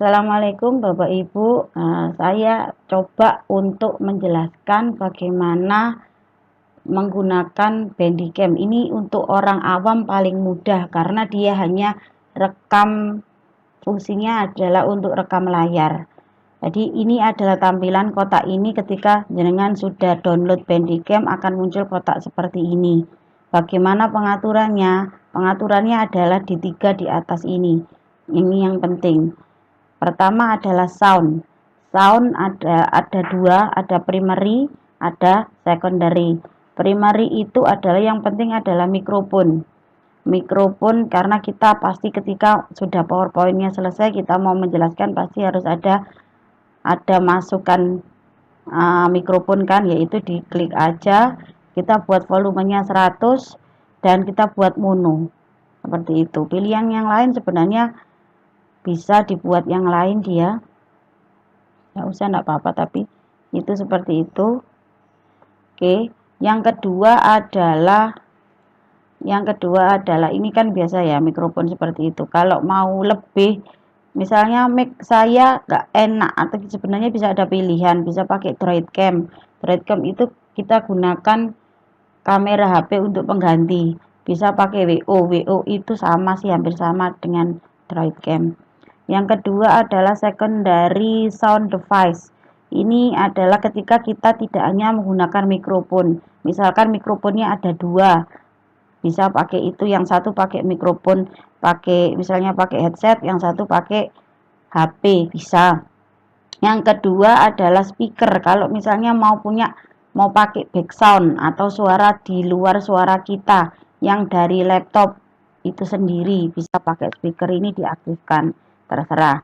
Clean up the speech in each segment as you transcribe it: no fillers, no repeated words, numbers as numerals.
Assalamualaikum Bapak Ibu. Saya coba untuk menjelaskan bagaimana menggunakan Bandicam. Ini untuk orang awam paling mudah karena dia hanya rekam, fungsinya adalah untuk rekam layar. Jadi ini adalah tampilan kotak ini ketika jenengan sudah download Bandicam akan muncul kotak seperti ini. Bagaimana pengaturannya? Pengaturannya adalah di 3 di atas ini. Ini yang penting. Pertama adalah sound. Sound ada 2, ada primary, ada secondary. Primary itu adalah yang penting adalah mikrofon. Mikrofon karena kita pasti ketika sudah PowerPoint-nya selesai kita mau menjelaskan pasti harus ada masukan mikrofon kan, yaitu diklik aja, kita buat volumenya 100 dan kita buat mono. Seperti itu. Pilihan yang lain sebenarnya bisa dibuat yang lain dia nggak usah, nggak apa-apa, tapi itu seperti itu. Oke, yang kedua adalah ini kan biasa ya mikrofon seperti itu. Kalau mau lebih, misalnya mic saya nggak enak atau sebenarnya bisa ada pilihan, bisa pakai Droidcam. Droidcam itu kita gunakan kamera HP untuk pengganti, bisa pakai WO itu sama sih, hampir sama dengan Droidcam. Yang kedua adalah secondary sound device. Ini adalah ketika kita tidak hanya menggunakan mikrofon. Misalkan mikrofonnya ada 2, bisa pakai itu. Yang satu pakai mikrofon, misalnya pakai headset, yang satu pakai HP, bisa. Yang kedua adalah speaker. Kalau misalnya mau pakai background atau suara di luar suara kita yang dari laptop itu sendiri, bisa pakai speaker ini diaktifkan. Terserah.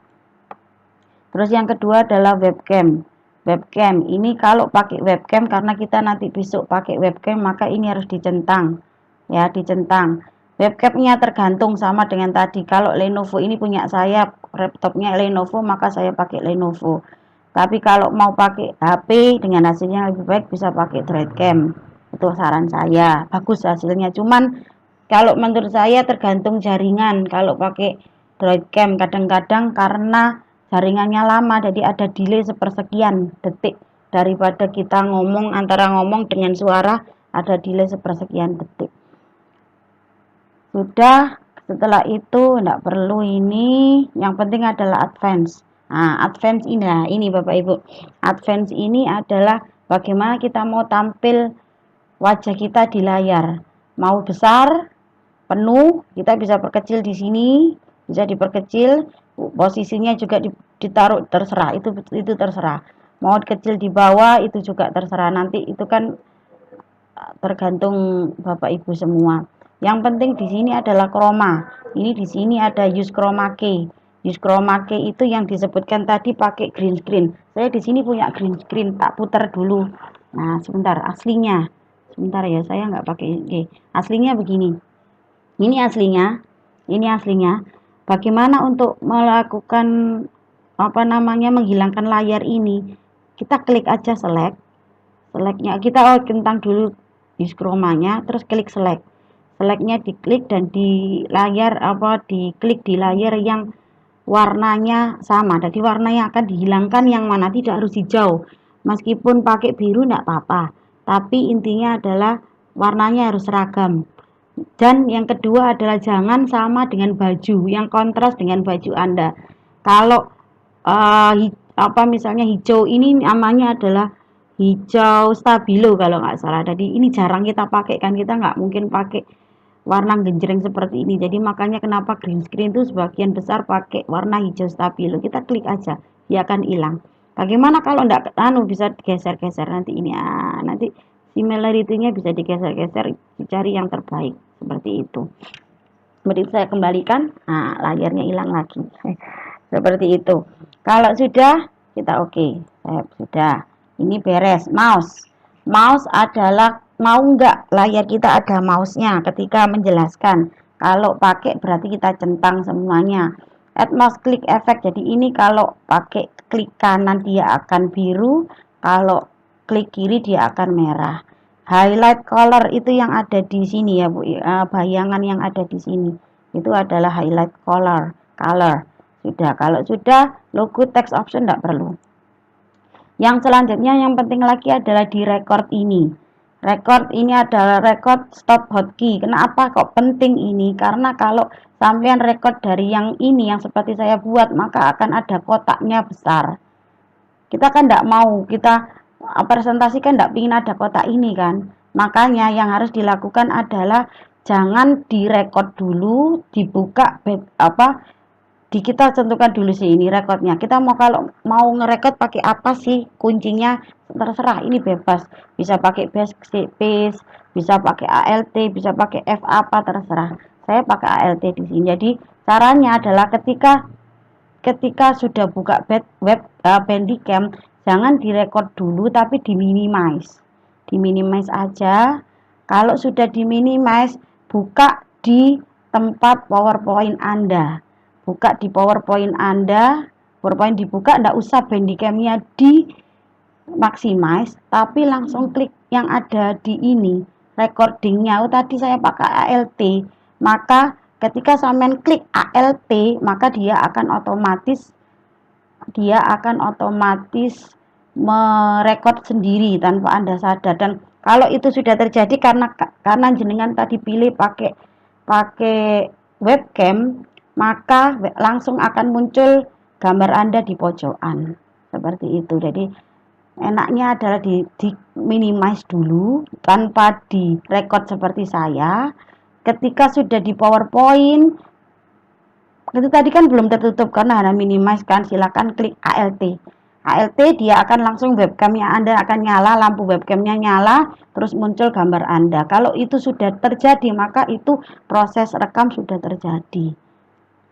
Terus yang kedua adalah webcam. Webcam ini kalau pakai webcam, karena kita nanti besok pakai webcam, maka ini harus dicentang ya, dicentang. Webcamnya tergantung sama dengan tadi. Kalau Lenovo ini punya saya, laptopnya Lenovo, maka saya pakai Lenovo. Tapi kalau mau pakai HP dengan hasilnya lebih baik, bisa pakai Droidcam. Itu saran saya, bagus hasilnya. Cuman kalau menurut saya tergantung jaringan. Kalau pakai Droidcam kadang-kadang karena jaringannya lama, jadi ada delay sepersekian detik daripada kita antara ngomong dengan suara, ada delay sepersekian detik. Sudah, setelah itu enggak perlu ini, yang penting adalah advance. Advance ini Bapak Ibu. Advance ini adalah bagaimana kita mau tampil wajah kita di layar. Mau besar, penuh, kita bisa perkecil di sini, bisa diperkecil, posisinya juga ditaruh, terserah, itu terserah. Mau kecil di bawah itu juga terserah, nanti itu kan tergantung Bapak Ibu semua. Yang penting di sini adalah chroma. Ini di sini ada use chroma key. Use chroma key itu yang disebutkan tadi pakai green screen. Saya di sini punya green screen, tak putar dulu. Nah, sebentar, aslinya. Sebentar ya, saya nggak pakai ini. Aslinya begini. Ini aslinya. Bagaimana untuk melakukan menghilangkan layar ini? Kita klik aja select. Selectnya kita kentang dulu di chromanya, terus klik select. Selectnya diklik dan di layar diklik di layar yang warnanya sama. Jadi warnanya akan dihilangkan yang mana, tidak harus hijau. Meskipun pakai biru enggak apa-apa. Tapi intinya adalah warnanya harus seragam. Dan yang kedua adalah jangan sama dengan baju, yang kontras dengan baju Anda. Kalau misalnya hijau, ini namanya adalah hijau stabilo kalau nggak salah. Jadi ini jarang kita pakai kan, kita nggak mungkin pakai warna genjreng seperti ini. Jadi makanya kenapa green screen itu sebagian besar pakai warna hijau stabilo. Kita klik aja, dia akan hilang. Bagaimana kalau enggak bisa geser-geser nanti ini. Nanti similarity-nya bisa digeser-geser, dicari yang terbaik seperti itu. Berarti saya kembalikan, layarnya hilang lagi. Seperti itu. Kalau sudah, kita oke. Sudah. Ini beres. Mouse adalah, mau enggak layar kita ada mouse-nya ketika menjelaskan. Kalau pakai berarti kita centang semuanya. Add mouse click effect. Jadi ini kalau pakai klik kanan dia akan biru, kalau klik kiri dia akan merah. Highlight color itu yang ada di sini ya Bu, bayangan yang ada di sini itu adalah highlight color. Sudah, kalau sudah logo text option tidak perlu. Yang selanjutnya yang penting lagi adalah di record ini. Record ini adalah record stop hotkey. Kenapa kok penting ini? Karena kalau sampean record dari yang ini yang seperti saya buat, maka akan ada kotaknya besar. Kita kan tidak mau, kita presentasi kan tidak ingin ada kotak ini kan. Makanya yang harus dilakukan adalah jangan direkod dulu, dibuka kita tentukan dulu sih ini rekodnya. Kita kalau mau ngerekod pakai apa sih, kuncinya terserah, ini bebas. Bisa pakai backspace, bisa pakai ALT, bisa pakai F apa terserah. Saya pakai ALT di sini. Jadi caranya adalah ketika sudah buka Bandicam, jangan direkod dulu tapi diminimize. Diminimize aja. Kalau sudah diminimize, buka di tempat PowerPoint Anda. Buka di PowerPoint Anda. PowerPoint dibuka, enggak usah Bandicamnya di maximize, tapi langsung klik yang ada di ini recordingnya. Tadi saya pakai ALT, maka ketika sampean klik ALT, maka dia akan otomatis merekod sendiri tanpa Anda sadar. Dan kalau itu sudah terjadi karena jenengan tadi pilih pakai webcam, maka langsung akan muncul gambar Anda di pojokan seperti itu. Jadi enaknya adalah di minimize dulu tanpa direkod seperti saya. Ketika sudah di PowerPoint, itu tadi kan belum tertutup karena hanya minimize kan, silakan klik ALT. ALT dia akan langsung webcamnya Anda akan nyala, lampu webcamnya nyala, terus muncul gambar Anda. Kalau itu sudah terjadi, maka itu proses rekam sudah terjadi.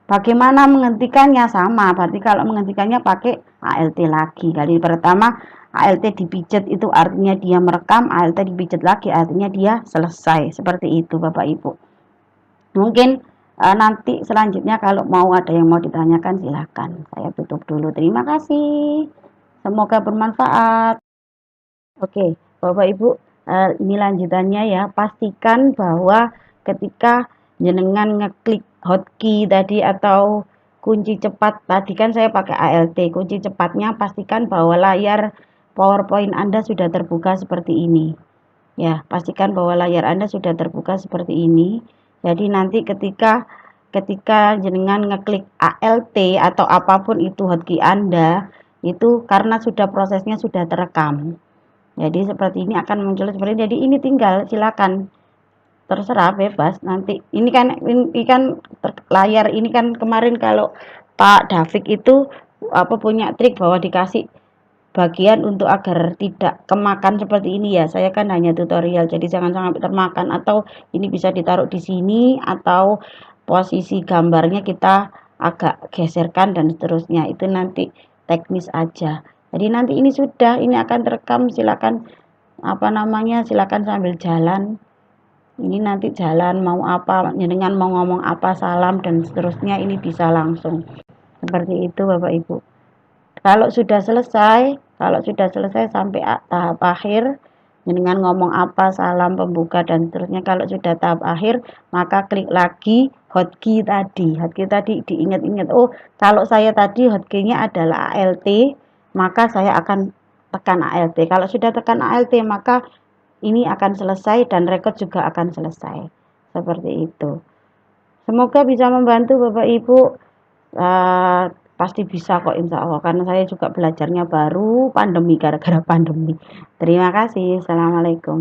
Bagaimana menghentikannya? Sama, berarti kalau menghentikannya pakai ALT lagi. Kali pertama ALT dipijat itu artinya dia merekam, ALT dipijat lagi artinya dia selesai. Seperti itu Bapak Ibu. Mungkin nanti selanjutnya kalau mau ada yang mau ditanyakan silahkan. Saya tutup dulu. Terima kasih. Semoga bermanfaat. Oke, Bapak Ibu, ini lanjutannya ya. Pastikan bahwa ketika jenengan ngeklik hotkey tadi atau kunci cepat, tadi kan saya pakai ALT. Kunci cepatnya pastikan bahwa layar PowerPoint Anda sudah terbuka seperti ini. Ya, pastikan bahwa layar Anda sudah terbuka seperti ini. Jadi nanti ketika jenengan ngeklik ALT atau apapun itu hotkey Anda, itu karena sudah prosesnya sudah terekam. Jadi seperti ini akan muncul seperti ini. Jadi ini tinggal silakan terserah bebas nanti. Ini kan layar ini kan kemarin kalau Pak David itu punya trik bahwa dikasih bagian untuk agar tidak kemakan seperti ini ya. Saya kan hanya tutorial, jadi jangan sampai termakan. Atau ini bisa ditaruh di sini atau posisi gambarnya kita agak geserkan dan seterusnya. Itu nanti teknis aja. Jadi nanti ini sudah, ini akan terekam, silakan silakan sambil jalan. Ini nanti jalan mau apa, dengan mau ngomong apa, salam dan seterusnya, ini bisa langsung. Seperti itu Bapak Ibu. Kalau sudah selesai sampai tahap akhir, dengan ngomong apa, salam, pembuka dan seterusnya. Kalau sudah tahap akhir, maka klik lagi hotkey tadi. Hotkey tadi diingat-ingat. Oh, kalau saya tadi hotkey-nya adalah ALT, maka saya akan tekan ALT. Kalau sudah tekan ALT, maka ini akan selesai dan record juga akan selesai. Seperti itu. Semoga bisa membantu Bapak Ibu. Pasti bisa kok insya Allah, karena saya juga belajarnya baru pandemi, gara-gara pandemi. Terima kasih. Assalamualaikum.